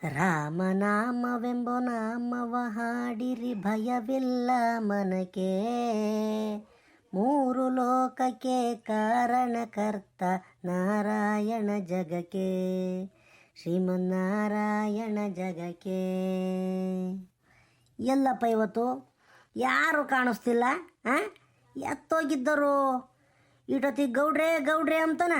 ರಾಮನಾಮವೆಂಬ ನಾಮವ ಹಾಡಿರಿ ಭಯವಿಲ್ಲ ಮನಕೆ, ಮೂರು ಲೋಕಕ್ಕೆ ಕಾರಣಕರ್ತ ನಾರಾಯಣ ಜಗಕ್ಕೆ, ಶ್ರೀಮನ್ನಾರಾಯಣ ಜಗಕ್ಕೆ. ಎಲ್ಲಪ್ಪ ಇವತ್ತು ಯಾರು ಕಾಣಿಸ್ತಿಲ್ಲ? ಎತ್ತೋಗಿದ್ದರು ಇಟೊತ್ತಿಗೆ ಗೌಡ್ರೆ ಗೌಡ್ರೆ ಅಂತಾನ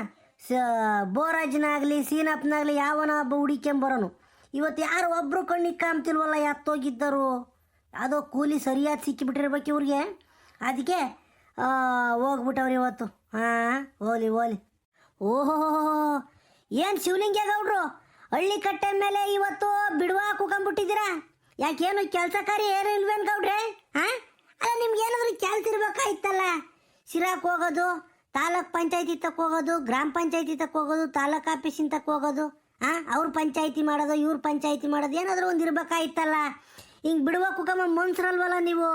ಬೋರಾಜ್ನಾಗಲಿ ಸೀನಪ್ಪನಾಗಲಿ ಯಾವನ ಹಬ್ಬ ಹುಡಿಕೆಂಬರೋನು. ಇವತ್ತು ಯಾರು ಒಬ್ಬರು ಕಣ್ಣಿಗೆ ಕಾಣ್ತಿಲ್ವಲ್ಲ, ಎತ್ತೋಗಿದ್ದರು. ಯಾವುದೋ ಕೂಲಿ ಸರಿಯಾಗಿ ಸಿಕ್ಕಿಬಿಟ್ಟಿರ್ಬೇಕು ಇವ್ರಿಗೆ, ಅದಕ್ಕೆ ಹೋಗ್ಬಿಟ್ಟವ್ರು ಇವತ್ತು. ಓಲಿ ಓಲಿ. ಓಹೋ, ಏನು ಶಿವಲಿಂಗೇಗೌಡರು ಹಳ್ಳಿ ಕಟ್ಟೆ ಮೇಲೆ ಇವತ್ತು ಬಿಡುವ ಕೂಕೊಂಬಿಟ್ಟಿದ್ದೀರಾ? ಯಾಕೇನು ಕೆಲಸ ಕಾರ್ಯ ಏನು ಇಲ್ವೇನು ಗೌಡ್ರೆ? ಅಲ್ಲ, ನಿಮ್ಗೆ ಏನಾದರೂ ಕೆಲಸ ಇರ್ಬೇಕಾಯ್ತಲ್ಲ. ಸಿರಾಕ್ ಹೋಗೋದು, ತಾಲೂಕ್ ಪಂಚಾಯತಿ ತಕ್ಕ ಹೋಗೋದು, ಗ್ರಾಮ ಪಂಚಾಯತಿ ತಕ್ಕ ಹೋಗೋದು, ತಾಲೂಕ್ ಆಫೀಸಿನ ತಕ್ಕ ಹೋಗೋದು, ಅವ್ರ ಪಂಚಾಯತಿ ಮಾಡೋದು, ಇವ್ರ ಪಂಚಾಯತಿ ಮಾಡೋದು, ಏನಾದರೂ ಒಂದು ಇರ್ಬೇಕಾಯ್ತಲ್ಲ. ಹಿಂಗೆ ಬಿಡುವ ಕುಕಮ್ಮ ಮನ್ಸರಲ್ವಲ್ಲ ನೀವು?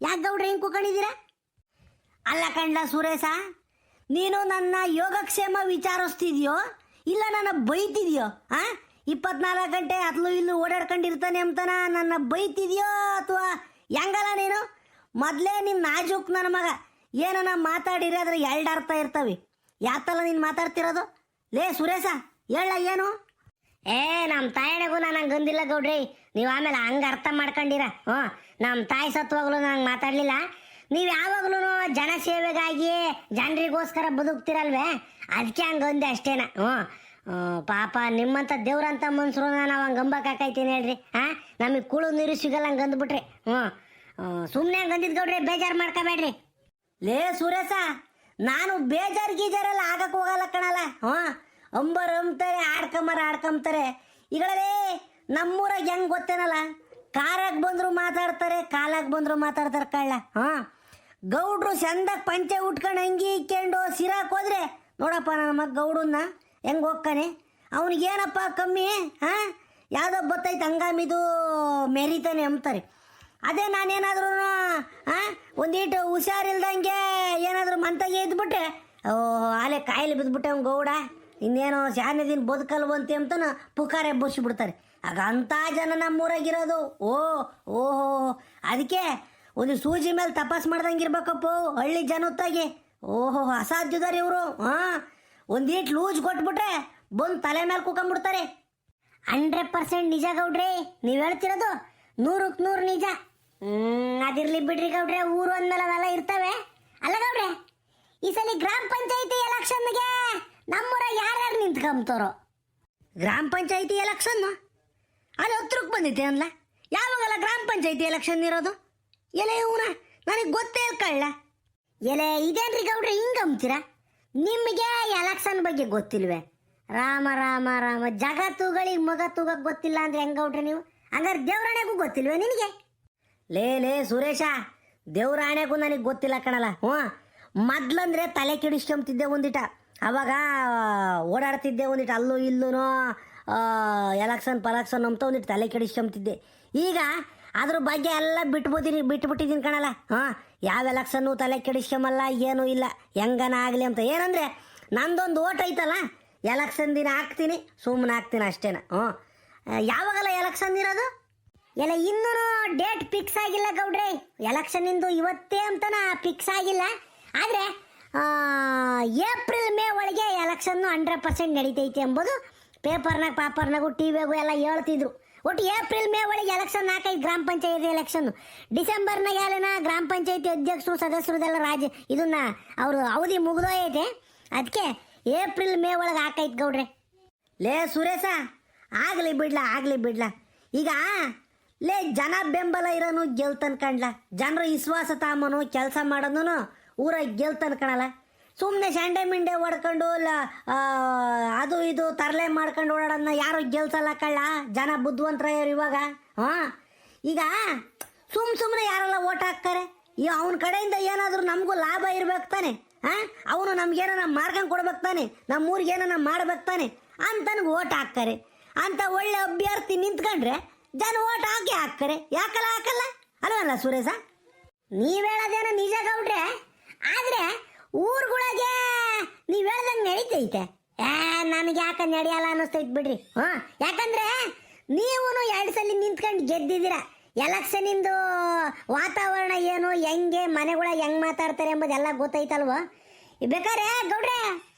ಯಾಕೆ ಗೌಡ್ರೆ ಹಿಂಗೆ ಕುಕೊಂಡಿದ್ದೀರಾ? ಅಲ್ಲ ಕಂಡ್ಲ ಸುರೇಶ, ನೀನು ನನ್ನ ಯೋಗಕ್ಷೇಮ ವಿಚಾರಿಸ್ತಿದ್ಯೋ ಇಲ್ಲ ನನ್ನ ಬೈತಿದ್ಯೋ? 24 ಗಂಟೆ ಅತ್ಲು ಇಲ್ಲೂ ಓಡಾಡ್ಕೊಂಡಿರ್ತಾನೆ ಅಂತಾನ ನನ್ನ ಬೈತಿದ್ಯೋ ಅಥವಾ ಹೆಂಗಲ್ಲ ನೀನು? ಮೊದಲೇ ನಿನ್ನ ನಾಜೂಕ್ ನನ್ನ ಮಗ, ಏನನ್ನ ಮಾತಾಡಿರಿ ಅದ್ರ 2 ಅರ್ಥ ಇರ್ತವೆ. ಯಾತಲ್ಲ ನೀನು ಮಾತಾಡ್ತಿರೋದು? ಲೇ ಸುರೇಶ, ಹೇಳ ಏನು? ನಮ್ಮ ತಾಯಣೆಗೂ ನಾನು ಹಂಗೆ ಅಂದಿಲ್ಲ ಗೌಡ್ರಿ, ನೀವು ಆಮೇಲೆ ಹಂಗೆ ಅರ್ಥ ಮಾಡ್ಕೊಂಡಿರ. ನಮ್ಮ ತಾಯಿ ಸತ್ವಾಗ್ಲೂ ನಂಗೆ ಮಾತಾಡಲಿಲ್ಲ. ನೀವು ಯಾವಾಗ್ಲೂ ಜನ ಸೇವೆಗಾಗಿ ಜನರಿಗೋಸ್ಕರ ಬದುಕ್ತಿರಲ್ವೇ, ಅದಕ್ಕೆ ಹಂಗೆ ಅಂದೆ ಅಷ್ಟೇನ. ಪಾಪ ನಿಮ್ಮಂಥ ದೇವ್ರಂಥ ಮನ್ಸರು ನಾವು ಹಂಗೆ ಅಂಬಕಾಕೈತೀನಿ ಹೇಳ್ರಿ. ನಮಗೆ ಕುಳು ನೀರು ಸಿಗಲ್ಲ ಹಂಗೆ ಅಂದ್ಬಿಟ್ರಿ. ಸುಮ್ಮನೆ ಹಂಗೆ ಅಂದಿದ್ದು ಗೌಡ್ರಿ, ಬೇಜಾರು ಮಾಡ್ಕೋಬೇಡ್ರಿ. ಲೇ ಸುರೇಶ, ನಾನು ಬೇಜಾರು ಗೀಜಾರೆಲ್ಲ ಆಗಕ್ಕೆ ಹೋಗಲ್ಲ ಕಣಲ್ಲ. ಅಂಬರ್ ಅಂಬ್ತಾರೆ, ಆಡ್ಕೊಂತಾರೆ. ಈಗಳೇ ನಮ್ಮೂರಾಗ ಹೆಂಗೆ ಗೊತ್ತೇನಲ್ಲ, ಕಾರಾಗ ಬಂದರು ಮಾತಾಡ್ತಾರೆ, ಕಾಲಾಗ ಬಂದರು ಮಾತಾಡ್ತಾರೆ ಕಳ್ಳ. ಗೌಡ್ರು ಚಂದಾಗ ಪಂಚೆ ಉಟ್ಕೊಂಡು ಅಂಗಿ ಇಕ್ಕೊಂಡು ಸಿರಾಕ್ ಹೋದ್ರೆ ನೋಡಪ್ಪ ನನ್ನ ಮಗ ಗೌಡನ್ನ ಹೆಂಗೆ ಹೋಗ್ತಾನೆ. ಅವನಿಗೇನಪ್ಪ ಕಮ್ಮಿ? ಯಾವುದೋ ಬತ್ತೈತೆ ಹಂಗಾಮಿದು ಮೆರಿತಾನೆ ಅಂತಾರೆ. ಅದೇ ನಾನೇನಾದ್ರೂ ಒಂದೀಟು ಹುಷಾರಿಲ್ದಂಗೆ ಏನಾದರೂ ಮಂತಾಗೆ ಇದ್ಬಿಟ್ಟೆ, ಆಲೆ ಕಾಯಿಲೆ ಬಿದ್ದುಬಿಟ್ಟೆ ಅವ್ನು ಗೌಡ, ಇನ್ನೇನೋ ಶಾನೆ ದಿನ ಬದುಕಲ್ವಂತೆ ಅಂತನ ಪುಕಾರೆ ಬಸ್ಸಿಬಿಡ್ತಾರೆ. ಆಗ ಅಂಥ ಜನ ನಮ್ಮೂರಾಗಿರೋದು. ಓಹೋ, ಅದಕ್ಕೆ ಒಂದು ಸೂಜಿ ಮೇಲೆ ತಪಾಸ್ ಮಾಡ್ದಂಗೆ ಇರ್ಬೇಕಪ್ಪ ಹಳ್ಳಿ ಜನತ್ತಾಗಿ. ಓಹೋ, ಅಸಾಧ್ಯದಾರಿ ಇವರು. ಒಂದೀಟ್ ಲೂಜ್ ಕೊಟ್ಬಿಟ್ರೆ ಬಂದು ತಲೆ ಮೇಲೆ ಕೂಕೊಂಡ್ಬಿಡ್ತಾರೆ. 100% ನಿಜ ಗೌಡ್ರಿ, ನೀವು ಹೇಳ್ತಿರೋದು 100ಕ್ಕೆ 100 ನಿಜ. ಅದಿರ್ಲಿ ಬಿಡ್ರಿ ಗೌಡ್ರೆ, ಊರು ಅಂದ್ಮೇಲೆ ಅವೆಲ್ಲ ಇರ್ತವೆ. ಅಲ್ಲ ಗೌಡ್ರೆ, ಈ ಸಲ ಗ್ರಾಮ ಪಂಚಾಯತಿ ಎಲೆಕ್ಷನ್ಗೆ ನಮ್ಮೂರಾಗ ಯಾರ್ಯಾರು ನಿಂತ್ಕೊಂತಾರೋ? ಗ್ರಾಮ ಪಂಚಾಯತಿ ಎಲೆಕ್ಷನ್ ಅದು ಹತ್ರಕ್ಕೆ ಬಂದಿತ್ತೆ ಅನ್ಲ? ಯಾವಾಗಲ್ಲ ಗ್ರಾಮ ಪಂಚಾಯತಿ ಎಲೆಕ್ಷನ್ ಇರೋದು? ಎಲೆ ಇವನ ನನಗೆ ಗೊತ್ತೇ ಕಳ್ಳ. ಎಲೆ ಇದೇನ್ರಿ ಗೌಡ್ರೆ ಹಿಂಗೆ ಅಂಬ್ತೀರಾ? ನಿಮಗೆ ಎಲೆಕ್ಷನ್ ಬಗ್ಗೆ ಗೊತ್ತಿಲ್ವೇ? ರಾಮ ರಾಮ ರಾಮ, ಜಗ ತೂಗಳಿಗೆ ಮಗ ತೂಗಕ್ಕೆ ಗೊತ್ತಿಲ್ಲ ಅಂದ್ರೆ ಹೆಂಗೆ ಗೌಡ್ರೆ ನೀವು? ಹಂಗಾರೆ ದೇವ್ರಾಣೆಗೂ ಗೊತ್ತಿಲ್ವೇ ನಿನಗೆ? ಲೇ ಸುರೇಶ, ದೇವ್ರಾಣೆಗೂ ನನಗೆ ಗೊತ್ತಿಲ್ಲ ಕಣಲ್ಲ. ಮೊದ್ಲಂದ್ರೆ ತಲೆ ಕೆಡಿಸ್ಕೊಂತಿದ್ದೆ ಒಂದಿಟ, ಅವಾಗ ಓಡಾಡ್ತಿದ್ದೆ ಒಂದಿಟ್ಟು ಅಲ್ಲೂ ಇಲ್ಲೂ ಎಲೆಕ್ಷನ್ ಪಲಕ್ಷನ್ ಅಂತ ಒಂದಿಟ್ಟು ತಲೆ ಕೆಡಿಸ್ಕೊಂತಿದ್ದೆ. ಈಗ ಅದ್ರ ಬಗ್ಗೆ ಎಲ್ಲ ಬಿಟ್ಬಿಟ್ಟಿದ್ದೀನಿ ಕಣಲ್ಲ. ಯಾವ ಎಲೆಕ್ಷನ್ನು ತಲೆ ಕೆಡಿಸ್ಕೊಂಬಲ್ಲ, ಏನೂ ಇಲ್ಲ, ಹೆಂಗನ ಆಗಲಿ ಅಂತ. ಏನಂದರೆ ನಂದೊಂದು ಓಟ್ ಐತಲ್ಲ, ಎಲೆಕ್ಷನ್ ದಿನ ಹಾಕ್ತೀನಿ, ಸುಮ್ಮನೆ ಹಾಕ್ತೀನಿ ಅಷ್ಟೇನ. ಯಾವಾಗಲ್ಲ ಎಲೆಕ್ಷನ್ ಇರೋದು? ಎಲ್ಲ ಇನ್ನೂ ಡೇಟ್ ಫಿಕ್ಸ್ ಆಗಿಲ್ಲ ಗೌಡ್ರೆ. ಎಲೆಕ್ಷನಿಂದು ಇವತ್ತೇ ಅಂತನ ಫಿಕ್ಸ್ ಆಗಿಲ್ಲ. ಆದರೆ ಏಪ್ರಿಲ್ ಮೇ ಒಳಗೆ ಎಲೆಕ್ಷನ್ನು 100% ನಡೀತೈತೆ ಎಂಬುದು ಪಾಪರ್ನಾಗೂ ಟಿವಿಯಾಗೂ ಎಲ್ಲ ಹೇಳ್ತಿದ್ರು. ಒಟ್ಟು ಏಪ್ರಿಲ್ ಮೇ ಒಳಗೆ ಎಲೆಕ್ಷನ್ ಹಾಕೈತೆ, ಗ್ರಾಮ ಪಂಚಾಯತಿ ಎಲೆಕ್ಷನ್ನು. ಡಿಸೆಂಬರ್ನಾಗ ಅಲ್ಲಿನ ಗ್ರಾಮ ಪಂಚಾಯತಿ ಅಧ್ಯಕ್ಷರು ಸದಸ್ಯರದೆಲ್ಲ ಇದನ್ನ ಅವರು ಅವಧಿ ಮುಗಿದೋಯೈತೆ. ಅದಕ್ಕೆ ಏಪ್ರಿಲ್ ಮೇ ಒಳಗೆ ಹಾಕೈತೆ ಗೌಡ್ರೆ. ಲೇ ಸುರೇಶ, ಆಗಲಿ ಬಿಡ್ಲ. ಈಗ ಲೇ ಜನ ಬೆಂಬಲ ಇರೋನು ಗೆಲ್ತನ್ ಕಣ್ಲ, ಜನರು ವಿಶ್ವಾಸ ತಾಮನು ಕೆಲಸ ಮಾಡೋನು ಊರಾಗ ಗೆಲ್ತನ್ ಕಣಲ್ಲ. ಸುಮ್ಮನೆ ಸಂಡೆ ಮಿಂಡೆ ಹೊಡ್ಕೊಂಡು ಅದು ಇದು ತರಲೆ ಮಾಡ್ಕೊಂಡು ಓಡಾಡೋದನ್ನ ಯಾರು ಗೆಲ್ಸಲ್ಲ ಕಳ್ಳ. ಜನ ಬುದ್ಧಿವಂತರಯ್ಯರು ಇವಾಗ. ಈಗ ಸುಮ್ಮನೆ ಯಾರೆಲ್ಲ ಓಟ್ ಹಾಕ್ತಾರೆ, ಅವನ ಕಡೆಯಿಂದ ಏನಾದರೂ ನಮಗೂ ಲಾಭ ಇರ್ಬೇಕು ತಾನೆ. ಅವನು ನಮ್ಗೇನ ಮಾರ್ಕೊಂಡು ಕೊಡ್ಬೇಕು ತಾನೆ, ನಮ್ಮೂರಿಗೆ ಏನ ಮಾಡ್ಬೇಕು ತಾನೆ ಅಂತ ನನಗೆ ಓಟ್ ಹಾಕ್ತಾರೆ. ಅಂತ ಒಳ್ಳೆ ಅಭ್ಯರ್ಥಿ ನಿಂತ್ಕೊಂಡ್ರೆ ಜನ ಓಟ್ ಹಾಕ್ತಾರೆ. ಹಾಕಲ್ಲ ಅಲ್ವಲ್ಲ ಸುರೇಶ? ನೀವು ಹೇಳೋದೇನೋ ನಿಜ ಗೌಡ್ರೆ, ಆದರೆ ಊರುಗಳಿಗೆ ನೀವು ಹೇಳ್ದಂಗೆ ನಡೀತೈತೆ. ನನಗೆ ಯಾಕೆ ನಡೆಯಲ್ಲ ಅನ್ನಿಸ್ತೈತೆ ಬಿಡ್ರಿ. ಯಾಕಂದ್ರೆ ನೀವು 2 ಸಲ ನಿಂತ್ಕೊಂಡು ಗೆದ್ದಿದ್ದೀರ. ಎಲೆಕ್ಷನಿಂದು ವಾತಾವರಣ ಏನು, ಹೆಂಗೆ ಮನೆಗಳ ಹೆಂಗ್ ಮಾತಾಡ್ತಾರೆ ಎಂಬುದೆಲ್ಲ ಗೊತ್ತೈತಲ್ವ. ಬೇಕಾದ್ರೆ ಗೌಡ್ರೆ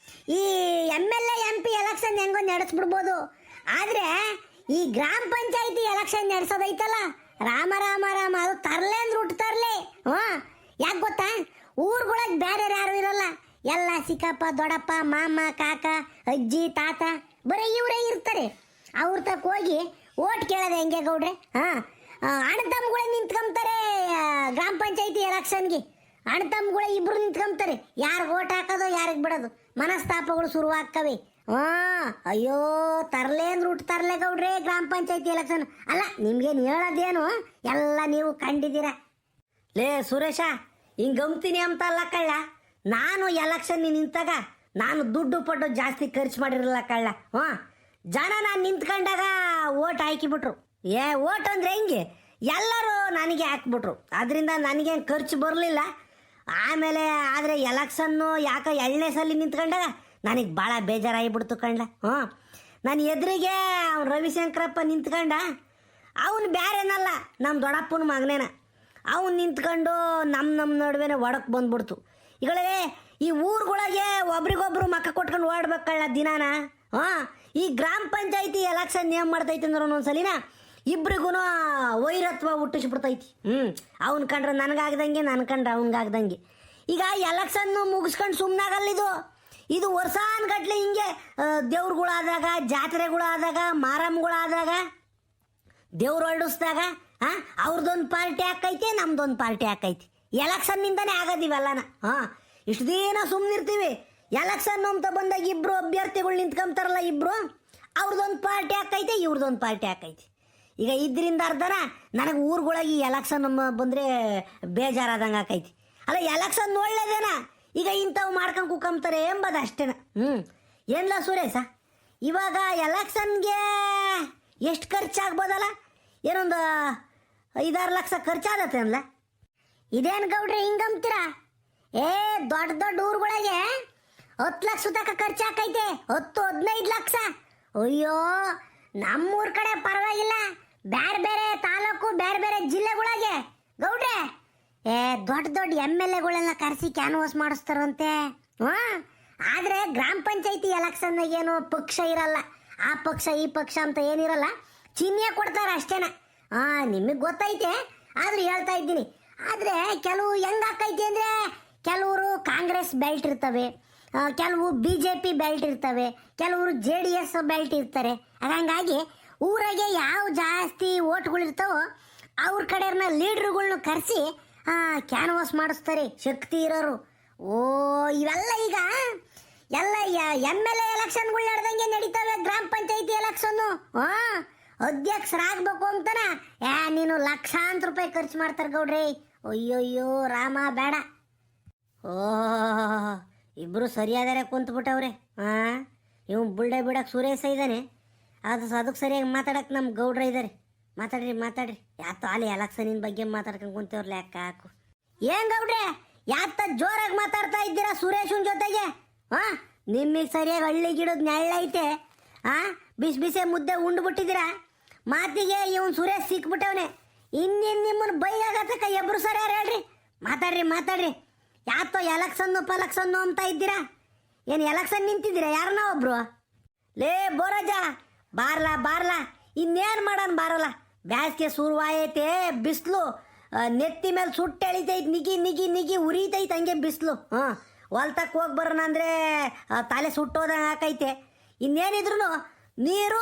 ಈ MLA MP ಎಲೆಕ್ಷನ್ ಹೆಂಗೋ ನಡೆಸ್ಬಿಡ್ಬೋದು. ಆದರೆ ಈ ಗ್ರಾಮ ಪಂಚಾಯತಿ ಎಲೆಕ್ಷನ್ ನಡೆಸೋದೈತಲ್ಲ, ರಾಮ ರಾಮ ರಾಮ, ಅದು ತರ್ಲೆ ಅಂದ್ರೆ ಹುಟ್ಟು ತರ್ಲೆ. ಯಾಕೆ ಗೊತ್ತಾ, ಊರುಗಳಿಗೆ ಬೇರೆ ಯಾರು ಇರಲ್ಲ, ಎಲ್ಲ ಸಿಕ್ಕಪ್ಪ ದೊಡ್ಡಪ್ಪ ಮಾಮ ಕಾಕ ಅಜ್ಜಿ ತಾತ ಬರೀ ಇವರೇ ಇರ್ತಾರೆ. ಅವ್ರ ತಕ್ಕ ಹೋಗಿ ಓಟ್ ಕೇಳೋದು ಹೆಂಗೆ ಗೌಡ್ರೆ? ಅಣ್ಣ ತಮ್ಮಗಳೇ ನಿಂತ್ಕೊಂತಾರೆ ಗ್ರಾಮ ಪಂಚಾಯತಿ ಎಲೆಕ್ಷನ್ಗೆ. ಅಣ್ಣ ತಮ್ಮಗಳೇ ಇಬ್ರು ನಿಂತ್ಕೊಂತಾರೆ, ಯಾರಿಗೆ ಓಟ್ ಹಾಕೋದು ಯಾರಿಗೆ ಬಿಡೋದು, ಮನಸ್ತಾಪಗಳು ಶುರುವಾಗ್ತವೆ. ಅಯ್ಯೋ ತರ್ಲೆ ಅಂದ್ರೆ ಹುಟ್ಟು ತರ್ಲೆ ಗೌಡ್ರೆ ಗ್ರಾಮ ಪಂಚಾಯತಿ ಎಲೆಕ್ಷನ್. ಅಲ್ಲ ನಿಮ್ಗೇನು ಹೇಳೋದೇನು, ಎಲ್ಲ ನೀವು ಕಂಡಿದ್ದೀರ. ಲೇ ಸುರೇಶ, ಹಿಂಗೆ ಗಮ್ತೀನಿ ಅಂತ ಅಲ್ಲ ಕಳ್ಳ, ನಾನು ಎಲೆಕ್ಷನ್ ನಿಂತಾಗ ನಾನು ದುಡ್ಡು ಪಟ್ಟು ಜಾಸ್ತಿ ಖರ್ಚು ಮಾಡಿರಲ್ಲ ಕಳ್ಳ. ಜನ ನಾನು ನಿಂತ್ಕೊಂಡಾಗ ಓಟ್ ಹಾಕಿಬಿಟ್ರು. ಓಟ್ ಅಂದ್ರೆ ಹೆಂಗೆ, ಎಲ್ಲರೂ ನನಗೆ ಹಾಕ್ಬಿಟ್ರು. ಅದರಿಂದ ನನಗೇನು ಖರ್ಚು ಬರಲಿಲ್ಲ. ಆಮೇಲೆ ಆದರೆ ಎಲೆಕ್ಷನ್ನು ಯಾಕೆ 2ನೇ ಸಲ ನಿಂತ್ಕೊಂಡಾಗ ನನಗೆ ಭಾಳ ಬೇಜಾರಾಗಿಬಿಡ್ತು ಕಣ್ಣ. ನಾನು ಎದುರಿಗೆ ಅವ್ನು ರವಿಶಂಕರಪ್ಪ ನಿಂತ್ಕೊಂಡ. ಅವನು ಬೇರೆನಲ್ಲ, ನಮ್ಮ ದೊಡ್ಡಪ್ಪನ ಮಗನೇನ. ಅವನು ನಿಂತ್ಕೊಂಡು ನಮ್ಮ ನಡುವೆ ಒಡಕ್ಕೆ ಬಂದ್ಬಿಡ್ತು. ಈಗಳೇ ಈ ಊರುಗಳಿಗೆ ಒಬ್ರಿಗೊಬ್ರು ಮಕ್ಕ ಕೊಟ್ಕೊಂಡು ಓಡ್ಬೇಕಲ್ಲ ದಿನಾನ. ಈ ಗ್ರಾಮ ಪಂಚಾಯತಿ ಎಲೆಕ್ಷನ್ ನೇಮ್ ಮಾಡ್ತೈತಿ ಅಂದ್ರೆ ಒಂದೊಂದ್ಸಲಿನ ಇಬ್ರಿಗೂ ವೈರತ್ವ ಹುಟ್ಟಿಸ್ಬಿಡ್ತೈತಿ. ಅವ್ನು ಕಂಡ್ರೆ ನನಗಾಗ್ದಂಗೆ, ನನ್ನ ಕಂಡ್ರೆ ಅವ್ನಿಗಾಗ್ದಂಗೆ. ಈಗ ಎಲೆಕ್ಷನ್ನು ಮುಗಿಸ್ಕೊಂಡು ಸುಮ್ಮನಾಗಲ್ಲಿದು. ಇದು ವರ್ಷಾನ್ಗಟ್ಲೆ ಹಿಂಗೆ ದೇವ್ರುಗಳಾದಾಗ, ಜಾತ್ರೆಗಳಾದಾಗ, ಮಾರಮ್ಮಗಳಾದಾಗ, ದೇವ್ರು ಹೊರಡಿಸ್ದಾಗ ಅವ್ರದ್ದೊಂದು ಪಾರ್ಟಿ ಹಾಕೈತಿ, ನಮ್ದೊಂದು ಪಾರ್ಟಿ ಹಾಕೈತಿ. ಎಲೆಕ್ಷನ್ನಿಂದನೇ ಆಗೋದಿವಲ್ಲನ. ಇಷ್ಟು ದಿನ ಸುಮ್ಮನಿರ್ತೀವಿ. ಎಲೆಕ್ಷನ್ ಅಂತ ಬಂದಾಗ ಇಬ್ಬರು ಅಭ್ಯರ್ಥಿಗಳು ನಿಂತ್ಕೊಂತಾರಲ್ಲ, ಇಬ್ಬರು ಅವ್ರದ್ದೊಂದು ಪಾರ್ಟಿ ಹಾಕೈತೆ, ಇವ್ರದ್ದೊಂದು ಪಾರ್ಟಿ ಹಾಕೈತಿ. ಈಗ ಇದರಿಂದ ಅರ್ಧನ ನನಗೆ ಊರುಗಳಿಗೆ ಎಲೆಕ್ಷನ್ ಬಂದರೆ ಬೇಜಾರಾದಂಗೆ ಆಕೈತಿ. ಅಲ್ಲ ಎಲೆಕ್ಷನ್ ಒಳ್ಳೇದೇನ, ಈಗ ಇಂಥವು ಮಾಡ್ಕೊಂಡು ಕುಕ್ಕಂತಾರೆ ಎಂಬುದು ಅಷ್ಟೇನ. ಏನಿಲ್ಲ ಸುರೇಶ, ಇವಾಗ ಎಲೆಕ್ಷನ್ಗೆ ಎಷ್ಟು ಖರ್ಚಾಗ್ಬೋದಲ್ಲ? ಏನೊಂದು 5-6 ಲಕ್ಷ ಖರ್ಚಾಗತ್ತೆ ಅಲ್ಲ? ಇದೇನು ಗೌಡ್ರೆ ಹಿಂಗಂತೀರ? ದೊಡ್ಡ ದೊಡ್ಡ ಊರುಗಳಿಗೆ 10 ಲಕ್ಷ ತನಕ ಖರ್ಚಾಕೈತೆ, 10-15 ಲಕ್ಷ. ಅಯ್ಯೋ ನಮ್ಮೂರ ಕಡೆ ಪರವಾಗಿಲ್ಲ, ಬೇರೆ ಬೇರೆ ತಾಲೂಕು ಬೇರೆ ಬೇರೆ ಜಿಲ್ಲೆಗಳಿಗೆ ಗೌಡ್ರೆ ದೊಡ್ಡ ದೊಡ್ಡ MLAಗಳೆಲ್ಲ ಕರೆಸಿ ಕ್ಯಾನ್ವಾಸ್ ಮಾಡಿಸ್ತಾರಂತೆ. ಆದರೆ ಗ್ರಾಮ ಪಂಚಾಯತಿ ಎಲೆಕ್ಷನ್ನಾಗ ಏನು ಪಕ್ಷ ಇರಲ್ಲ, ಆ ಪಕ್ಷ ಈ ಪಕ್ಷ ಅಂತ ಏನಿರಲ್ಲ, ಚಿಹ್ನೆ ಕೊಡ್ತಾರೆ ಅಷ್ಟೇನ. ನಿಮಗೆ ಗೊತ್ತೈತೆ, ಆದ್ರೆ ಹೇಳ್ತಾ ಇದ್ದೀನಿ. ಆದರೆ ಕೆಲವು ಹೆಂಗಾಕೈತಿ ಅಂದರೆ, ಕೆಲವರು ಕಾಂಗ್ರೆಸ್ ಬೆಲ್ಟ್ ಇರ್ತವೆ, ಕೆಲವು BJP ಬೆಲ್ಟ್ ಇರ್ತವೆ, ಕೆಲವರು JDS ಬೆಲ್ಟ್ ಇರ್ತಾರೆ. ಹಂಗಾಗಿ ಊರಾಗೆ ಯಾವ ಜಾಸ್ತಿ ಓಟ್ಗಳಿರ್ತಾವೋ ಅವ್ರ ಕಡೆಯವ್ರನ್ನ ಲೀಡ್ರುಗಳ್ನ ಕರೆಸಿ ಕ್ಯಾನ್ವಾಸ್ ಮಾಡಿಸ್ತಾರೆ ಶಕ್ತಿ ಇರೋರು. ಇವೆಲ್ಲ ಈಗ ಎಲ್ಲ MLA ಎಲೆಕ್ಷನ್ಗಳು ನಡೆದಂಗೆ ನಡೀತವೆ. ಗ್ರಾಮ ಪಂಚಾಯತಿ ಎಲೆಕ್ಷನ್ನು ಅಧ್ಯಕ್ಷರಾಗಬೇಕು ಅಂತನ ನೀನು ಲಕ್ಷಾಂತರ ರೂಪಾಯಿ ಖರ್ಚು ಮಾಡ್ತಾರೆ ಗೌಡ್ರಿ. ಅಯ್ಯೋಯ್ಯೋ ರಾಮ ಬೇಡ. ಇಬ್ಬರು ಸರಿಯಾದರೆ ಕುಂತ್ಬಿಟ್ಟವ್ರೆ. ಇವ್ ಬುಳ್ಳೆ ಬಿಡಕ್ಕೆ ಸುರೇಶ ಇದ್ದಾನೆ, ಅದಕ್ಕೆ ಸರಿಯಾಗಿ ಮಾತಾಡಕ್ಕೆ ನಮ್ಮ ಗೌಡ್ರ ಇದ್ದಾರೆ. ಮಾತಾಡ್ರಿ ಯಾತ ಅಲ್ಲಿ ಎಲೆಕ್ಷನಿನ ಬಗ್ಗೆ ಮಾತಾಡ್ಕೊಂಡು ಕುಂತವ್ರಲ್ಲ, ಯಾಕೆ ಹಾಕು. ಏನ್ ಗೌಡ್ರೆ ಯಾತ ಜೋರಾಗಿ ಮಾತಾಡ್ತಾ ಇದ್ದೀರಾ ಸುರೇಶನ್ ಜೊತೆಗೆ? ನಿಮಗೆ ಸರಿಯಾಗಿ ಹಳ್ಳಿ ಗಿಡದ ನೆಳ್ಳೈತೆ, ಬಿಸಿ ಮುದ್ದೆ ಉಂಡ್ಬಿಟ್ಟಿದ್ದೀರಾ. ಮಾತಿಗೆ ಇವನು ಸುರೇಶ್ ಸಿಕ್ಬಿಟ್ಟವನೆ. ಇನ್ನೇನು ನಿಮ್ಮನ್ನು ಬೈಗಾಗತ್ತಕ್ಕ ಎಬ್ರು ಸರಿಯಾರು ಹೇಳ್ರಿ. ಮಾತಾಡ್ರಿ ಯಾತೋ ಎಲೆಕ್ಷನ್ನು ಅಂತ ಇದ್ದೀರಾ? ಏನು ಎಲೆಕ್ಷನ್ ನಿಂತಿದ್ದೀರಾ ಯಾರನ್ನ ಒಬ್ರು? ಲೇ ಬೋರಾಜ ಬಾರ್ಲಾ ಇನ್ನೇನು ಮಾಡೋಣ ಬಾರಲ್ಲ. ಬ್ಯಾಸ್ಗೆ ಶುರುವಾಯೈತೆ, ಬಿಸಿಲು ನೆತ್ತಿ ಮೇಲೆ ಸುಟ್ಟು ಎಳಿತೈತೆ, ನಿಗಿ ಉರಿತೈತೆ ಹಂಗೆ ಬಿಸಿಲು. ಹೊಲ್ತಕ್ಕೆ ಹೋಗಿ ಬರೋಣ ಅಂದರೆ ತಲೆ ಸುಟ್ಟೋದಂಗೆ ಹಾಕೈತೆ. ಇನ್ನೇನಿದ್ರು ನೀರು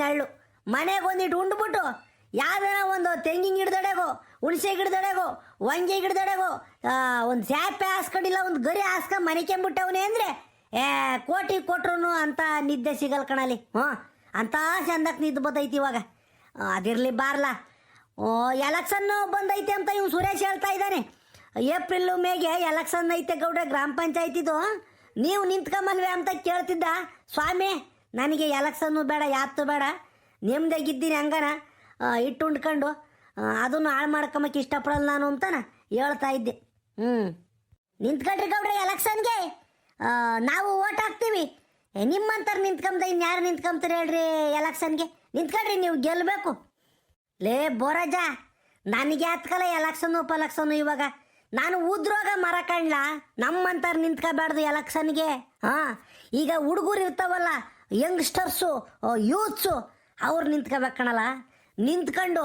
ನೆಳ್ಳು ಮನೆಗೆ ಒಂದಿಟ್ಟು ಉಂಡ್ಬಿಟ್ಟು ಯಾವ್ದಾರ ಒಂದು ತೆಂಗಿನ ಗಿಡದಡೆಗೋ, ಹುಣಸೆ ಗಿಡದಡೆಗೋ, ವಂಗೆ ಗಿಡದಡೆಗೋ ಒಂದು ಸ್ಯಾಪೆ ಹಾಸ್ಕೊಂಡಿಲ್ಲ, ಒಂದು ಗರಿ ಹಾಸ್ಕೊಂಡು ಮನೆಕೆಂಬಿಟ್ಟವನೇ ಅಂದರೆ ಕೋಟಿ ಕೊಟ್ರು ಅಂತ ನಿದ್ದೆ ಸಿಗಲ್ ಕಣಲಿ. ಅಂತ ಚಂದಕ್ಕೆ ನಿದ್ದು ಬತ್ತೈತಿ ಇವಾಗ. ಅದಿರಲಿ ಬಾರ್ಲಾ. ಎಲೆಕ್ಷನ್ನು ಬಂದೈತೆ ಅಂತ ಇವ್ನು ಸುರೇಶ್ ಹೇಳ್ತಾ ಇದ್ದಾನೆ. ಏಪ್ರಿಲ್ ಮೇಗೆ ಎಲೆಕ್ಷನ್ ಐತೆ ಗೌಡ್ರೆ ಗ್ರಾಮ ಪಂಚಾಯತಿದು, ನೀವು ನಿಂತ್ಕೊಂಬಲ್ವೇ ಅಂತ ಕೇಳ್ತಿದ್ದ. ಸ್ವಾಮಿ ನನಗೆ ಎಲೆಕ್ಷನ್ನು ಬೇಡ, ಯಾತ್ತು ಬೇಡ, ನೆಮ್ಮದಿಯಾಗಿದ್ದೀನಿ ಹಂಗನ ಇಟ್ಟು ಉಂಡ್ಕೊಂಡು ಅದನ್ನು ಹಾಳು ಮಾಡ್ಕೊಂಬಕ್ಕೆ ಇಷ್ಟಪಡಲ್ಲ ನಾನು ಅಂತಾನ ಹೇಳ್ತಾ ಇದ್ದೆ. ನಿಂತ್ಕೊಳ್ರಿ ಗೌಡ್ರೆ ಎಲೆಕ್ಷನ್ಗೆ, ನಾವು ಓಟ್ ಹಾಕ್ತೀವಿ. ನಿಮ್ಮಂತಾರೆ ನಿಂತ್ಕೊಂಬ ಇನ್ಯಾರು ನಿಂತ್ಕೊಂತಾರೆ ಹೇಳ್ರಿ ಎಲೆಕ್ಷನ್ಗೆ? ನಿಂತ್ಕೊಳ್ರಿ, ನೀವು ಗೆಲ್ಲಬೇಕು. ಲೇ ಬೋರಾಜ, ನನಗೆ ಹತ್ಕಲ್ಲ ಎಲೆಕ್ಷನ್ನು ಇವಾಗ. ನಾನು ಉದ್ರೋಗ ಮರ ಕಾಣ್ಲ, ನಮ್ಮಂತಾರ ನಿಂತ್ಕೋಬಾರ್ದು ಎಲೆಕ್ಷನ್ಗೆ. ಹಾಂ, ಈಗ ಹುಡುಗರು ಇರ್ತಾವಲ್ಲ, ಯಂಗ್ಸ್ಟರ್ಸು, ಯೂತ್ಸು, ಅವ್ರು ನಿಂತ್ಕೋಬೇಕಣಲ್ಲ. ನಿಂತ್ಕೊಂಡು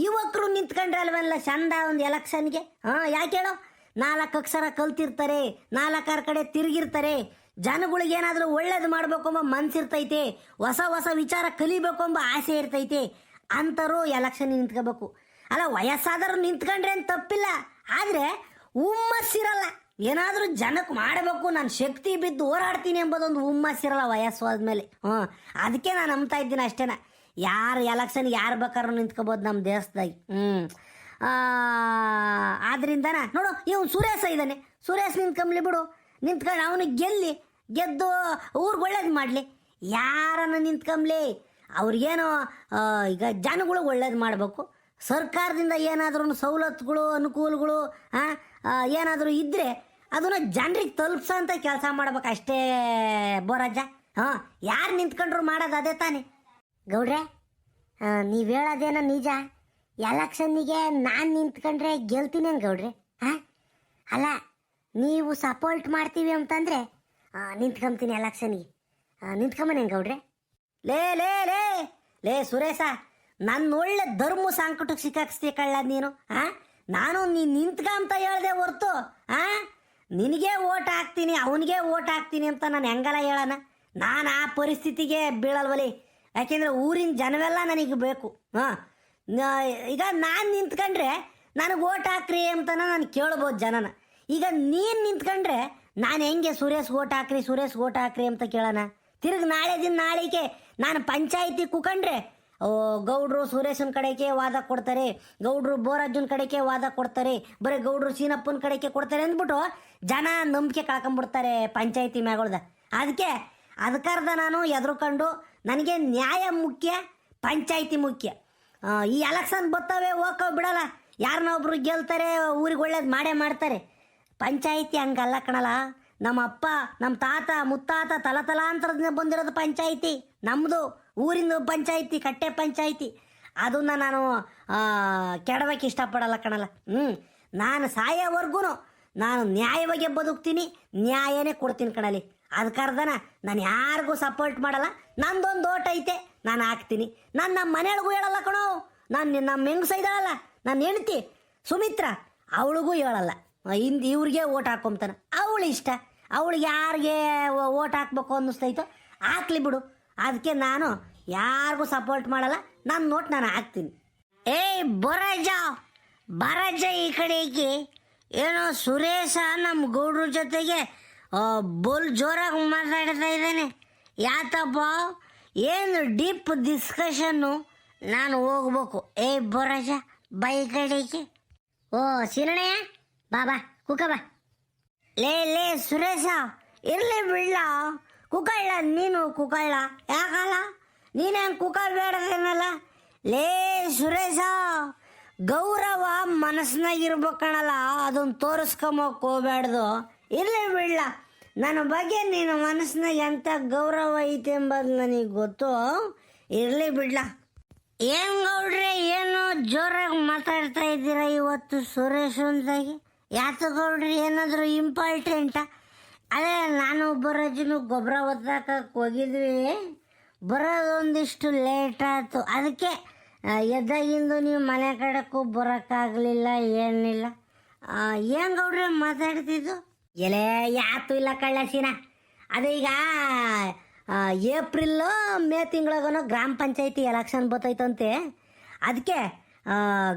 ಯುವಕರು ನಿಂತ್ಕೊಂಡ್ರೆ ಅಲ್ವಲ್ಲ ಚಂದ ಒಂದು ಎಲೆಕ್ಷನ್ಗೆ. ಹಾಂ, ಯಾಕೆ ಹೇಳೋ? 4 ಅಕ್ಷರ ಕಲ್ತಿರ್ತಾರೆ, 4 ಕಡೆ ತಿರುಗಿರ್ತಾರೆ. ಜನಗಳಿಗೆ ಏನಾದರೂ ಒಳ್ಳೇದು ಮಾಡಬೇಕು ಎಂಬ ಮನಸ್ಸಿರ್ತೈತೆ, ಹೊಸ ಹೊಸ ವಿಚಾರ ಕಲಿಬೇಕು ಎಂಬ ಆಸೆ ಇರ್ತೈತೆ. ಅಂಥವ್ರು ಎಲೆಕ್ಷನ್ ನಿಂತ್ಕೋಬೇಕು. ಅಲ್ಲ, ವಯಸ್ಸಾದರೂ ನಿಂತ್ಕೊಂಡ್ರೆ ಏನು ತಪ್ಪಿಲ್ಲ, ಆದರೆ ಹುಮ್ಮಸ್ಸಿರಲ್ಲ. ಏನಾದರೂ ಜನಕ್ಕೆ ಮಾಡಬೇಕು, ನಾನು ಶಕ್ತಿ ಬಿದ್ದು ಹೋರಾಡ್ತೀನಿ ಎಂಬುದೊಂದು ಹುಮ್ಮಸ್ಸಿರಲ್ಲ ವಯಸ್ಸು ಆದಮೇಲೆ. ಅದಕ್ಕೆ ನಾನು ನಂಬ್ತಾ ಇದ್ದೀನಿ ಅಷ್ಟೇನ. ಯಾರು ಎಲೆಕ್ಷನ್ಗೆ ಯಾರು ಬೇಕಾದ್ರೂ ನಿಂತ್ಕೋಬೋದು ನಮ್ಮ ದೇಶದಾಗಿ. ಆದ್ರಿಂದನ ನೋಡು, ಇವನು ಸುರೇಶ ಇದ್ದಾನೆ, ಸುರೇಶ್ ನಿಂತ್ಕೊಂಬ್ಲಿ ಬಿಡು. ನಿಂತ್ಕೊಂಡು ಅವನಿಗೆ ಗೆದ್ದು ಊರಿಗೆ ಒಳ್ಳೇದು ಮಾಡಲಿ. ಯಾರನ್ನು ನಿಂತ್ಕೊಂಬ್ಲಿ, ಅವ್ರಿಗೇನೋ ಈಗ ಜನಗಳಿಗೆ ಒಳ್ಳೇದು ಮಾಡಬೇಕು. ಸರ್ಕಾರದಿಂದ ಏನಾದ್ರೂ ಸವಲತ್ತುಗಳು, ಅನುಕೂಲಗಳು ಏನಾದರೂ ಇದ್ದರೆ ಅದನ್ನು ಜನರಿಗೆ ತಲುಪ್ಸೋಂಥ ಕೆಲಸ ಮಾಡ್ಬೇಕು ಅಷ್ಟೇ ಬೋರಾಜ. ಯಾರು ನಿಂತ್ಕೊಂಡ್ರು ಮಾಡೋದು ಅದೇ ತಾನೆ. ಗೌಡ್ರೆ, ನೀವು ಹೇಳೋದೇನೋ ನಿಜ. ಎಲೆಕ್ಷನ್ನಿಗೆ ನಾನು ನಿಂತ್ಕೊಂಡ್ರೆ ಗೆಲ್ತೀನಿ ಗೌಡ್ರೆ. ಅಲ್ಲ, ನೀವು ಸಪೋರ್ಟ್ ಮಾಡ್ತೀವಿ ಅಂತಂದರೆ ನಿಂತ್ಕೊಂತೀನಿ ಎಲೆಕ್ಷನ್ಗೆ. ನಿಂತ್ಕೊಂಬನೆ ಗೌಡ್ರೆ. ಲೇ ಲೇ ಲೇ ಲೇ ಸುರೇಶ, ನನ್ನ ಒಳ್ಳೆ ಧರ್ಮ ಸಂಕಟಕ್ಕೆ ಸಿಕ್ಕಾಕ್ಸ್ತೀಕಳ್ಳ ನೀನು. ನಾನು ನೀನು ನಿಂತ್ಕಂತ ಹೇಳ್ದೆ ಹೊರ್ತು ನಿನಗೆ ಓಟ್ ಹಾಕ್ತೀನಿ, ಅವನಿಗೆ ಓಟ್ ಹಾಕ್ತೀನಿ ಅಂತ ನಾನು ಹೆಂಗಲ್ಲ ಹೇಳೋಣ. ನಾನು ಆ ಪರಿಸ್ಥಿತಿಗೆ ಬೀಳಲ್ವಲಿ. ಯಾಕೆಂದರೆ ಊರಿನ ಜನವೆಲ್ಲ ನನಗೆ ಬೇಕು. ಈಗ ನಾನು ನಿಂತ್ಕೊಂಡ್ರೆ ನನಗೆ ಓಟ್ ಹಾಕ್ರಿ ಅಂತ ನಾನು ಕೇಳ್ಬೋದು ಜನನ. ಈಗ ನೀನು ನಿಂತ್ಕೊಂಡ್ರೆ ನಾನು ಹೆಂಗೆ ಸುರೇಶ್ ಓಟ್ ಹಾಕ್ರಿ ಅಂತ ಕೇಳೋಣ. ತಿರುಗಿ ನಾಳೆಗೆ ನಾನು ಪಂಚಾಯಿತಿ ಕೂಕೊಂಡ್ರೆ ಗೌಡ್ರು ಸುರೇಶನ ಕಡೆಗೆ ವಾದ ಕೊಡ್ತಾರೆ, ಗೌಡ್ರು ಬೋರಾಜನ ಕಡೆಗೆ ವಾದ ಕೊಡ್ತಾರೆ, ಬರೀ ಗೌಡ್ರು ಸೀನಪ್ಪನ ಕಡೆಗೆ ಕೊಡ್ತಾರೆ ಅಂದ್ಬಿಟ್ಟು ಜನ ನಂಬಿಕೆ ಕಳ್ಕೊಂಬಿಡ್ತಾರೆ ಪಂಚಾಯಿತಿ ಮ್ಯಾಗಳ್ದ. ಅದಕ್ಕರ್ಧ ನಾನು ಎದುರುಕೊಂಡು ನನಗೆ ನ್ಯಾಯ ಮುಖ್ಯ, ಪಂಚಾಯಿತಿ ಮುಖ್ಯ. ಈ ಎಲೆಕ್ಷನ್ ಬರ್ತವೆ, ಹೋಗೋ ಬಿಡಲ್ಲ. ಯಾರನ್ನ ಒಬ್ರು ಗೆಲ್ತಾರೆ, ಊರಿಗೆ ಒಳ್ಳೇದು ಮಾಡೇ ಮಾಡ್ತಾರೆ. ಪಂಚಾಯಿತಿ ಹಂಗಲ್ಲ ಕಣಲ್ಲ. ನಮ್ಮ ಅಪ್ಪ, ನಮ್ಮ ತಾತ, ಮುತ್ತಾತ ತಲತಲಾಂತರದಿಂದ ಬಂದಿರೋದು ಪಂಚಾಯಿತಿ. ನಮ್ಮದು ಊರಿನ ಪಂಚಾಯಿತಿ, ಕಟ್ಟೆ ಪಂಚಾಯಿತಿ. ಅದನ್ನು ನಾನು ಕೆಡವಕ್ಕೆ ಇಷ್ಟಪಡಲ್ಲ ಕಣಲ್ಲ. ನಾನು ಸಾಯೋವರೆಗೂ ನಾನು ನ್ಯಾಯವಾಗಿ ಬದುಕ್ತೀನಿ, ನ್ಯಾಯನೇ ಕೊಡ್ತೀನಿ ಕಣಲಿ. ಅದಕ್ಕರ್ಧನ ನಾನು ಯಾರಿಗೂ ಸಪೋರ್ಟ್ ಮಾಡಲ್ಲ. ನಂದೊಂದು ಓಟ್ ಐತೆ, ನಾನು ಹಾಕ್ತೀನಿ. ನಾನು ನಮ್ಮ ಮನೆಯೊಳಗೂ ಹೇಳಲ್ಲ ಕಣೋ. ನಾನು ನಮ್ಮ ಹೆಂಗಸ ಇದ್ದಾಳಲ್ಲ, ನನ್ನ ಹೆಂಡ್ತಿ ಸುಮಿತ್ರ, ಅವಳಿಗೂ ಹೇಳಲ್ಲ. ಇವ್ರಿಗೆ ಓಟ್ ಹಾಕೊಂತಾನೆ, ಅವಳು ಇಷ್ಟ. ಅವಳಿಗೆ ಯಾರಿಗೆ ಓಟ್ ಹಾಕ್ಬೇಕು ಅನ್ನಿಸ್ತೈತೋ ಹಾಕ್ಲಿ ಬಿಡು. ಅದಕ್ಕೆ ನಾನು ಯಾರಿಗೂ ಸಪೋರ್ಟ್ ಮಾಡಲ್ಲ. ನನ್ನ ನೋಟ್ ನಾನು ಹಾಕ್ತೀನಿ. ಏಯ್ ಬರಾಜ ಈ ಕಡೆಗೆ. ಏನೋ ಸುರೇಶ ನಮ್ಮ ಗೌಡ್ರ ಜೊತೆಗೆ ಬೋಲ್ ಜೋರಾಗಿ ಮಾತಾಡ್ತಾ ಇದ್ದಾನೆ. ಯಾತಪ್ಪ, ಏನು ಡೀಪ್ ಡಿಸ್ಕಷನ್ನು? ನಾನು ಹೋಗ್ಬೇಕು. ಏಯ್ ಬರಾಜ, ಬೈ ಕಡೆಗೆ. ಓ ಸೀನಣ್ಣಯ್ಯ, ಬಾ ಕುಕ ಬಾ. ಲೇ ಸುರೇಶ, ಇರಲಿ ಬಿಡ್ಲ, ಕುಕಳ್ಳ ನೀನು ಕುಕಳ್ಳ. ಯಾಕಲ್ಲ, ನೀನು ಹೆಂಗೆ ಕುಕ ಬೇಡದೇನಲ್ಲ. ಲೇ ಸುರೇಶ, ಗೌರವ ಮನಸ್ಸಿನಾಗಿರ್ಬೇಕಣಲ್ಲ, ಅದನ್ನು ತೋರಿಸ್ಕೊಂಬಕ್ಕೆ ಹೋಗ್ಬೇಡ್ದು. ಇರಲಿ ಬಿಡ್ಲ, ನನ್ನ ಬಗ್ಗೆ ನಿನ್ನ ಮನಸ್ಸಿನಾಗ ಎಂಥ ಗೌರವ ಐತೆ ಎಂಬುದು ನನಗೆ ಗೊತ್ತು. ಇರಲಿ ಬಿಡ್ಲ. ಏನು ಗೌಡ್ರೆ, ಏನು ಜೋರಾಗಿ ಮಾತಾಡ್ತಾ ಇದ್ದೀರಾ ಇವತ್ತು ಸುರೇಶ್ ಅಂತಾಗಿ? ಯಾತ ಗೌಡ್ರಿ, ಏನಾದರೂ ಇಂಪಾರ್ಟೆಂಟಾ? ಅದೇ ನಾನು ಬರೋಜನು ಗೊಬ್ಬರ ಒತ್ತಾಕಕ್ಕೆ ಹೋಗಿದ್ವಿ, ಬರೋದೊಂದಿಷ್ಟು ಲೇಟ್ ಆಯ್ತು. ಅದಕ್ಕೆ ಎದ್ದಾಗಿಂದು ನೀವು ಮನೆ ಕಡೆಗೂ ಬರೋಕ್ಕಾಗಲಿಲ್ಲ, ಏನಿಲ್ಲ. ಏನು ಗೌಡ್ರೆ ಮಾತಾಡ್ತಿದ್ದು? ಎಲೆ ಯಾತು ಇಲ್ಲ ಕಳ್ಳಸಿನ. ಅದು ಈಗ ಏಪ್ರಿಲ್ ಮೇ ತಿಂಗಳಾಗನೋ ಗ್ರಾಮ ಪಂಚಾಯತಿ ಎಲೆಕ್ಷನ್ ಬರ್ತೈತಂತೆ. ಅದಕ್ಕೆ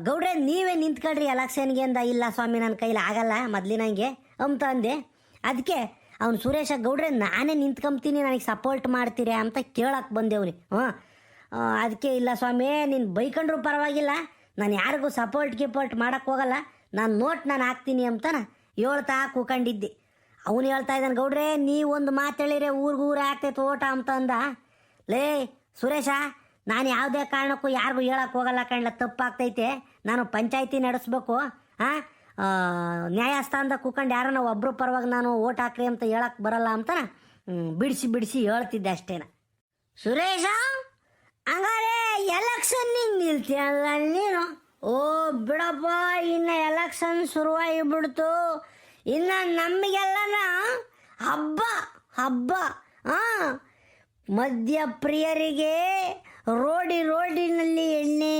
ಗೌಡ್ರೆ ನೀವೇ ನಿಂತ್ಕೊಳ್ರಿ ಎಲೆಕ್ಷನ್ಗೆ ಅಂದ. ಇಲ್ಲ ಸ್ವಾಮಿ, ನನ್ನ ಕೈಲಿ ಆಗಲ್ಲ ಮೊದಲಿನಂಗೆ ಅಂತ ಅಂದೆ. ಅದಕ್ಕೆ ಅವ್ನು ಸುರೇಶ, ಗೌಡ್ರೆ ನಾನೇ ನಿಂತ್ಕೊಂತೀನಿ, ನನಗೆ ಸಪೋರ್ಟ್ ಮಾಡ್ತೀರಾ ಅಂತ ಕೇಳಕ್ಕೆ ಬಂದೇವ್ರಿ. ಅದಕ್ಕೆ ಇಲ್ಲ ಸ್ವಾಮಿ, ನೀನು ಬೈಕೊಂಡ್ರು ಪರವಾಗಿಲ್ಲ, ನಾನು ಯಾರಿಗೂ ಸಪೋರ್ಟ್ ಮಾಡೋಕ್ಕೆ ಹೋಗಲ್ಲ, ನಾನು ನೋಟ್ ನಾನು ಹಾಕ್ತೀನಿ ಅಂತನ ಹೇಳ್ತಾ ಕೂಕೊಂಡಿದ್ದೆ. ಅವನು ಹೇಳ್ತಾ ಇದ್ದಾನೆ, ಗೌಡ್ರೆ ನೀವೊಂದು ಮಾತು ಹೇಳಿರೆ ಊರಿಗೆ ಆಗ್ತೈತೆ ಓಟ ಅಂತ ಅಂದ. ಲೇ ಸುರೇಶ, ನಾನು ಯಾವುದೇ ಕಾರಣಕ್ಕೂ ಯಾರಿಗೂ ಹೇಳಕ್ಕೆ ಹೋಗಲ್ಲ ಕಣ್ಣ, ತಪ್ಪಾಗ್ತೈತೆ. ನಾನು ಪಂಚಾಯಿತಿ ನಡೆಸ್ಬೇಕು. ನ್ಯಾಯಸ್ಥಾನದಾಗ ಕೂಕೊಂಡು ಯಾರನ್ನ ಒಬ್ಬರು ಪರವಾಗಿ ನಾನು ಓಟ್ ಹಾಕ್ರಿ ಅಂತ ಹೇಳಕ್ಕೆ ಬರಲ್ಲ ಅಂತ ಬಿಡಿಸಿ ಹೇಳ್ತಿದ್ದೆ ಅಷ್ಟೇನ. ಸುರೇಶ, ಎಲೆಕ್ಷನ್ ನಿಲ್ತೀಯಲ್ಲ ನೀನು. ಓ ಬಿಡಪ್ಪ, ಇನ್ನು ಎಲೆಕ್ಷನ್ ಶುರುವಾಗಿಬಿಡ್ತು. ಇನ್ನು ನಮಗೆಲ್ಲನ ಹಬ್ಬ ಹಬ್ಬ. ಹಾಂ, ಮದ್ಯಪ್ರಿಯರಿಗೆ ರೋಡಿನಲ್ಲಿ ಎಣ್ಣೆ.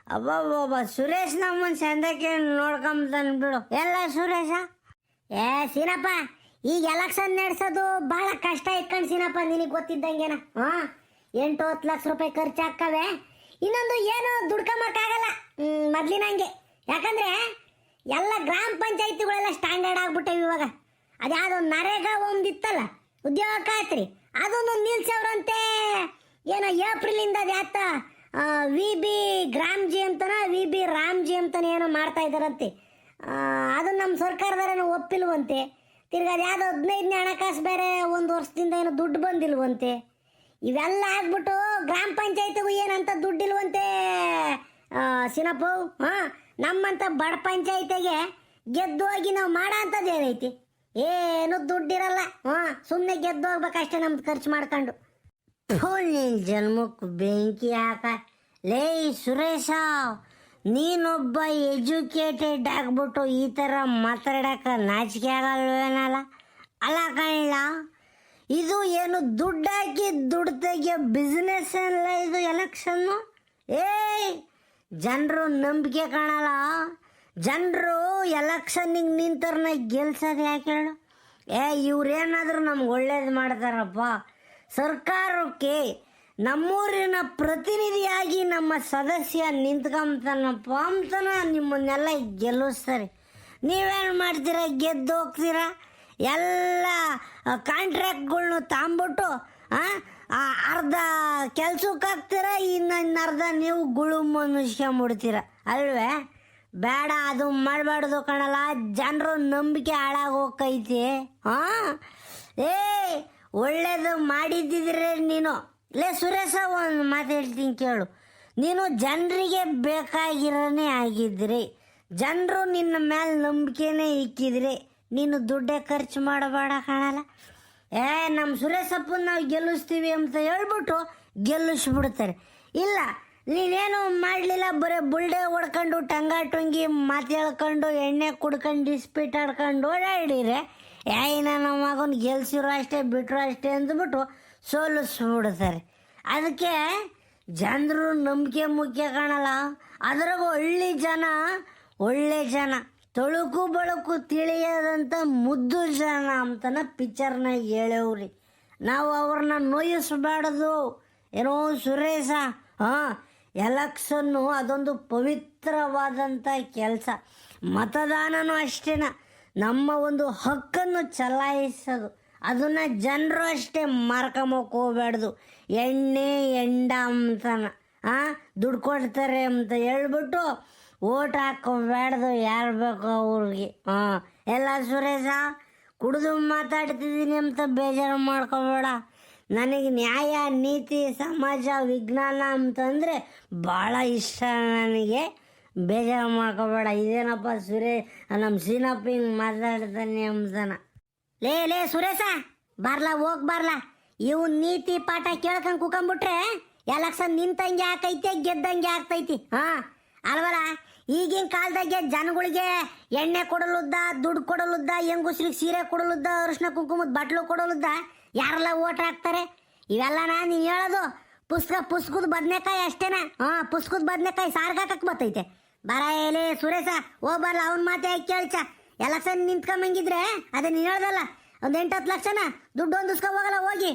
ಅಬ್ಬಬ್ಬಬ್ಬ, ಸುರೇಶ್ ನಮ್ಮನ್ನು ಚಂದಕ್ಕೆ ನೋಡ್ಕೊಂತಾನೆ ಬಿಡು. ಎಲ್ಲ ಸುರೇಶ. ಸೀನಪ್ಪ, ಈಗ ಎಲೆಕ್ಷನ್ ನಡೆಸೋದು ಭಾಳ ಕಷ್ಟ ಇಟ್ಕೊಂಡು ಸೀನಪ್ಪ, ನಿನಗೆ ಗೊತ್ತಿದ್ದಂಗೆನ. ಹಾಂ, 8-10 ಲಕ್ಷ ರೂಪಾಯಿ ಖರ್ಚು ಹಾಕವೆ. ಇನ್ನೊಂದು ಏನು ದುಡ್ಕೊಂಬಕ್ಕಾಗಲ್ಲ ಮೊದ್ಲಿನಂಗೆ. ಯಾಕಂದರೆ ಎಲ್ಲ ಗ್ರಾಮ ಪಂಚಾಯತಿಗಳೆಲ್ಲ ಸ್ಟ್ಯಾಂಡರ್ಡ್ ಆಗ್ಬಿಟ್ಟವೆ ಇವಾಗ. ಅದ್ಯಾವುದೋ ನರೇಗಾ ಒಂದಿತ್ತಲ್ಲ, ಉದ್ಯೋಗ ಖಾತ್ರಿ, ಅದೊಂದು ನಿಲ್ಸವ್ರಂತೆ. ಏನೋ ಏಪ್ರಿಲಿಂದ ಅದು ಯಾತ VB ಗ್ರಾಮ್ಜಿ ಅಂತನ VB ರಾಮ್ಜಿ ಅಂತಲೇ ಏನೋ ಮಾಡ್ತಾ ಇದ್ದಾರಂತೆ. ಅದು ನಮ್ಮ ಸರ್ಕಾರದವರೇನೋ ಒಪ್ಪಿಲ್ವಂತೆ. ತಿರ್ಗಿ ಅದು ಯಾವುದೋ 15ನೇ ಹಣಕಾಸು ಬೇರೆ ಒಂದು ವರ್ಷದಿಂದ ಏನೋ ದುಡ್ಡು ಬಂದಿಲ್ವಂತೆ. ಇವೆಲ್ಲ ಆಗ್ಬಿಟ್ಟು ಗ್ರಾಮ ಪಂಚಾಯತಿಗೂ ಏನಂತ ದುಡ್ಡಿಲ್ವಂತೆ ಸಿನಪ್ಪು. ಹಾಂ, ನಮ್ಮಂಥ ಬಡ ಪಂಚಾಯತಿಗೆ ಗೆದ್ದು ಹೋಗಿ ನಾವು ಮಾಡೋ ಅಂಥದ್ದು ಏನೈತಿ? ಏನು ದುಡ್ಡಿರಲ್ಲ. ಹಾಂ, ಸುಮ್ಮನೆ ಗೆದ್ದು ಹೋಗ್ಬೇಕಷ್ಟೇ ನಮ್ದು ಖರ್ಚು ಮಾಡ್ಕೊಂಡು. ನಿನ್ನ ಜನ್ಮಕ್ಕೆ ಬೆಂಕಿ ಹಾಕ. ಲೇ ಸುರೇಶ, ನೀನೊಬ್ಬ ಎಜುಕೇಟೆಡ್ ಆಗ್ಬಿಟ್ಟು ಈ ಥರ ಮಾತಾಡೋಕೆ ನಾಚಿಕೆ ಆಗಲ್ವೇನಲ್ಲ? ಅಲ್ಲ ಕಣ್ಣ, ಇದು ಏನು ದುಡ್ಡು ಹಾಕಿ ದುಡ್ಡು ತೆಗಿಯೋ ಬಿಸ್ನೆಸ್ ಅಲ್ಲ ಇದು ಎಲೆಕ್ಷನ್ನು. ಜನರು ನಂಬಿಕೆ ಕಾಣಲ್ಲ. ಜನರು ಎಲೆಕ್ಷನ್ನಿಗೆ ನಿಂತರನ್ನ ಗೆಲ್ಸೋದು ಯಾಕೆ ಹೇಳು? ಇವ್ರೇನಾದರೂ ನಮ್ಗೆ ಒಳ್ಳೇದು ಮಾಡ್ತಾರಪ್ಪ. ಸರ್ಕಾರಕ್ಕೆ ನಮ್ಮೂರಿನ ಪ್ರತಿನಿಧಿಯಾಗಿ ನಮ್ಮ ಸದಸ್ಯ ನಿಂತ್ಕೊಂತಾನಪ್ಪ ಅಂತನ ನಿಮ್ಮನ್ನೆಲ್ಲ ಗೆಲ್ಲಿಸ್ತಾರೆ. ನೀವೇನು ಮಾಡ್ತೀರ? ಗೆದ್ದು ಹೋಗ್ತೀರಾ, ಎಲ್ಲ ಕಾಂಟ್ರಾಕ್ಟ್ಗಳ್ನು ತಗೊಂಬಿಟ್ಟು ಅರ್ಧ ಕೆಲ್ಸಕ್ಕೆ ಹಾಕ್ತೀರ, ಇನ್ನು ಅರ್ಧ ನೀವು ಗುಳು ಮನುಷ್ಕೊಂಬಿಡ್ತೀರ ಅಲ್ವೇ? ಬೇಡ, ಅದು ಮಾಡಬಾರ್ದು ಕಣಲ್ಲ. ಜನರು ನಂಬಿಕೆ ಹಾಳಾಗೋಕೈತಿ. ಹಾಂ, ಒಳ್ಳೇದು ಮಾಡಿದ್ದಿದ್ರೆ ನೀನು. ಲೇ ಸುರೇಶ, ಒಂದು ಮಾತು ಹೇಳ್ತೀನಿ ಕೇಳು. ನೀನು ಜನರಿಗೆ ಬೇಕಾಗಿರೋನೇ ಆಗಿದ್ರಿ, ಜನರು ನಿನ್ನ ಮೇಲೆ ನಂಬಿಕೆನೇ ಇಕ್ಕಿದ್ರಿ, ನೀನು ದುಡ್ಡೇ ಖರ್ಚು ಮಾಡಬೇಡ ಕಾಣಲ್ಲ. ನಮ್ಮ ಸುರೇಶಪ್ಪನ ನಾವು ಗೆಲ್ಲಿಸ್ತೀವಿ ಅಂತ ಹೇಳ್ಬಿಟ್ಟು ಗೆಲ್ಲಿಸ್ಬಿಡ್ತಾರೆ. ಇಲ್ಲ, ನೀನೇನು ಮಾಡಲಿಲ್ಲ, ಬರೀ ಬುಲ್ಡೆ ಹೊಡ್ಕೊಂಡು ಟಂಗಿ ಮಾತು ಹೇಳ್ಕೊಂಡು ಎಣ್ಣೆ ಕುಡ್ಕೊಂಡು ಡಿಸ್ಪಿಟ್ ಆಡ್ಕೊಂಡು ಓಡಾಡಿದ್ರೆ ನನ್ನ ಮಗನ ಗೆಲ್ಸಿರೋ ಅಷ್ಟೇ ಬಿಟ್ಟರು ಅಷ್ಟೇ ಅಂದ್ಬಿಟ್ಟು ಸೋಲಿಸ್ಬಿಡ್ತಾರೆ. ಅದಕ್ಕೆ ಜನರು ನಂಬಿಕೆ ಮುಖ್ಯ ಕಾಣಲ್ಲ. ಅದ್ರಾಗೂ ಒಳ್ಳೆ ಜನ ತೊಳುಕು ಬಳಕು ತಿಳಿಯದಂಥ ಮುದ್ದು ಜನ ಅಂತನ ಪಿಕ್ಚರ್ನಾಗ ಹೇಳವ್ರಿ. ನಾವು ಅವ್ರನ್ನ ನೋಯಿಸ್ಬಾರ್ದು. ಏನೋ ಸುರೇಶ, ಹಾಂ, ಎಲೆಕ್ಷನ್ನು ಅದೊಂದು ಪವಿತ್ರವಾದಂಥ ಕೆಲಸ. ಮತದಾನನೂ ಅಷ್ಟೇ, ನಮ್ಮ ಒಂದು ಹಕ್ಕನ್ನು ಚಲಾಯಿಸೋದು. ಅದನ್ನು ಜನರು ಅಷ್ಟೇ ಮಾರ್ಕೊಂಬಕ್ಕೆ ಹೋಗ್ಬಾರ್ದು. ಎಣ್ಣೆ ಎಂಡ ಅಂತನ ದುಡ್ಡು ಕೊಡ್ತಾರೆ ಅಂತ ಹೇಳ್ಬಿಟ್ಟು ಓಟ್ ಹಾಕೋಬೇಡ್ದು ಯಾರು ಬೇಕೋ ಅವ್ರಿಗೆ. ಹಾಂ, ಎಲ್ಲ ಸುರೇಶ, ಕುಡಿದು ಮಾತಾಡ್ತಿದ್ದೀನಿ ಅಂತ ಬೇಜಾರು ಮಾಡ್ಕೋಬೇಡ. ನನಗೆ ನ್ಯಾಯ, ನೀತಿ, ಸಮಾಜ, ವಿಜ್ಞಾನ ಅಂತಂದರೆ ಭಾಳ ಇಷ್ಟ ನನಗೆ. ಬೇಜಾರು ಮಾಡ್ಕೋಬೇಡ. ಇದೇನಪ್ಪ ನಮ್ಮ ಸೀನಪ್ಪ ಹಿಂಗೆ ಮಾತಾಡ್ತಾನೆ ಅಂತನ. ಲೇ ಸುರೇಶ, ಹೋಗ್ಬಾರ್ಲ. ಇವು ನೀತಿ ಪಾಠ ಕೇಳ್ಕೊಂಡು ಕುಕೊಂಬಿಟ್ರೆ ಎಲೆಕ್ಷನ್ ನಿಂತಂಗೆ ಆಕೈತೆ, ಗೆದ್ದಂಗೆ ಆಗ್ತೈತಿ. ಹಾಂ, ಅಲ್ವಲ್ಲ? ಈಗಿನ ಕಾಲದಾಗೆ ಜನಗಳಿಗೆ ಎಣ್ಣೆ ಕೊಡಲುದ್ದ, ದುಡ್ಡು ಕೊಡಲುದ್ದ, ಹೆಂಗುಸ್ರಿಗೆ ಸೀರೆ ಕೊಡಲುದ್ದ, ಅರಿಶಿನ ಕುಂಕುಮದ ಬಟ್ಲು ಕೊಡಲುದ್ದ, ಯಾರೆಲ್ಲ ಓಟ್ ಹಾಕ್ತಾರೆ? ಇವೆಲ್ಲ ನೀನು ಹೇಳೋದು ಪುಸ್ಕದ ಬದನೆಕಾಯಿ ಅಷ್ಟೇನಾ? ಹಾಂ, ಪುಸ್ಕದ ಬದನೆಕಾಯಿ ಸಾರ್ಗಾಕಕ್ಕೆ ಬರ್ತೈತೆ. ಬರ ಏಲೇ ಸುರೇಶ, ಹೋಗ್ಬಾರ್ಲ. ಅವ್ನ ಮಾತೆ ಕೇಳ್ಚ. ಎಲೆಕ್ಷನ್ ನಿಂತ್ಕೊಂಬಂಗಿದ್ರೆ ಅದೇ ನೀನು ಹೇಳ್ದಲ್ಲ, ಒಂದು 8-10 ಲಕ್ಷನ ದುಡ್ಡು ಹೊಂದಿಸ್ಕೊ ಹೋಗಲ್ಲ ಹೋಗಿ.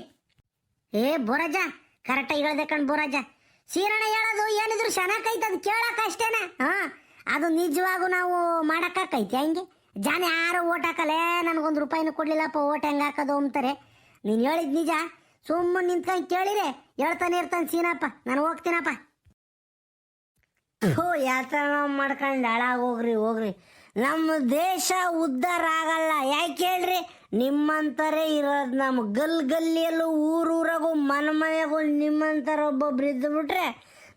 ಬೋರಾಜ, ಕರೆಕ್ಟಾಗಿ ಹೇಳ್ದೆ ಕಣ್ ಬೋರಾಜ. ಸೀರಣ ಹೇಳೋದು ಏನಿದ್ರು ಚೆನ್ನಾಗೈತೆ, ಅದು ಕೇಳಕ್ಕೆ ಅಷ್ಟೇನಾ? ಹಾಂ, ಅದು ನಿಜವಾಗೂ ನಾವು ಮಾಡೋಕ್ಕಾಕೈತಿ ಹಂಗೆ? ಜನ ಯಾರು ಓಟ್ ಹಾಕಲ್ಲೇ, ನನಗೊಂದು ರೂಪಾಯಿನೂ ಕೊಡಲಿಲ್ಲಪ್ಪ, ಓಟ್ ಹೆಂಗೆ ಹಾಕೋದು ಅಂತಾರೆ. ನೀನು ಹೇಳಿದ ನಿಜ. ಸುಮ್ಮನೆ ನಿಂತ್ಕೊಂಡು ಕೇಳಿರೆ ಹೇಳ್ತಾನೆ ಇರ್ತಾನೆ ಸೀನಪ್ಪ. ನಾನು ಹೋಗ್ತೀನಪ್ಪ. ಯಾವ ಥರ ಮಾಡ್ಕೊಂಡು ಹಾಳಾಗೋಗ್ರಿ. ನಮ್ಮ ದೇಶ ಉದ್ಧಾರ ಆಗಲ್ಲ. ಯಾಕೆ ಹೇಳ್ರಿ? ನಿಮ್ಮಂಥರೇ ಇರೋದು. ನಮ್ಮ ಗಲ್ಲಿಯಲ್ಲೂ ಊರಾಗೂ ಮನೆಗೂ ನಿಮ್ಮಂಥರ ಒಬ್ಬೊಬ್ರು ಇದ್ದುಬಿಟ್ರೆ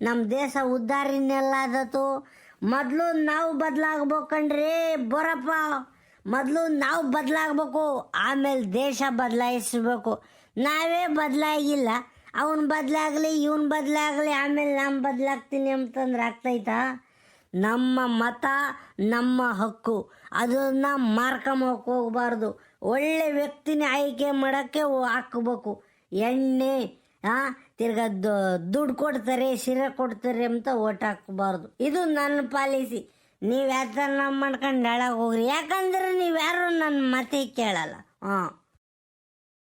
ನಮ್ಮ ದೇಶ ಉದ್ಧಾರ ಇನ್ನೆಲ್ಲದತ್ತು. ಮೊದಲು ನಾವು ಬದಲಾಗ್ಬೇಕಂಡ್ರಿ ಬರಪ್ಪ. ಮೊದಲು ನಾವು ಬದಲಾಗಬೇಕು, ಆಮೇಲೆ ದೇಶ ಬದಲಾಯಿಸ್ಬೇಕು. ನಾವೇ ಬದಲಾಗಿಲ್ಲ, ಅವನು ಬದಲಾಗಲಿ ಇವನು ಬದಲಾಗಲಿ ಆಮೇಲೆ ನಾನು ಬದಲಾಗ್ತೀನಿ ಅಂತಂದ್ರೆ ಆಗ್ತೈತಾ? ನಮ್ಮ ಮತ ನಮ್ಮ ಹಕ್ಕು, ಅದನ್ನು ಮಾರ್ಕೊಂಬಕ್ಕೆ ಹೋಗ್ಬಾರ್ದು. ಒಳ್ಳೆ ವ್ಯಕ್ತಿನೇ ಆಯ್ಕೆ ಮಾಡೋಕ್ಕೆ ಹಾಕ್ಬೇಕು. ಎಣ್ಣೆ ತಿರ್ಗಾ ದುಡ್ಡು ಕೊಡ್ತಾರೆ, ಶಿರ ಕೊಡ್ತಾರೆ ಅಂತ ಓಟ್ ಹಾಕಬಾರ್ದು. ಇದು ನನ್ನ ಪಾಲಿಸಿ. ನೀವು ಯಾವ ಥರ ಮಾಡ್ಕೊಂಡು ಹಾಳಾಗಿ ಹೋಗ್ರಿ, ಯಾಕಂದ್ರೆ ನೀವು ಯಾರು ನನ್ನ ಮತ ಕೇಳಲ್ಲ. ಹಾಂ.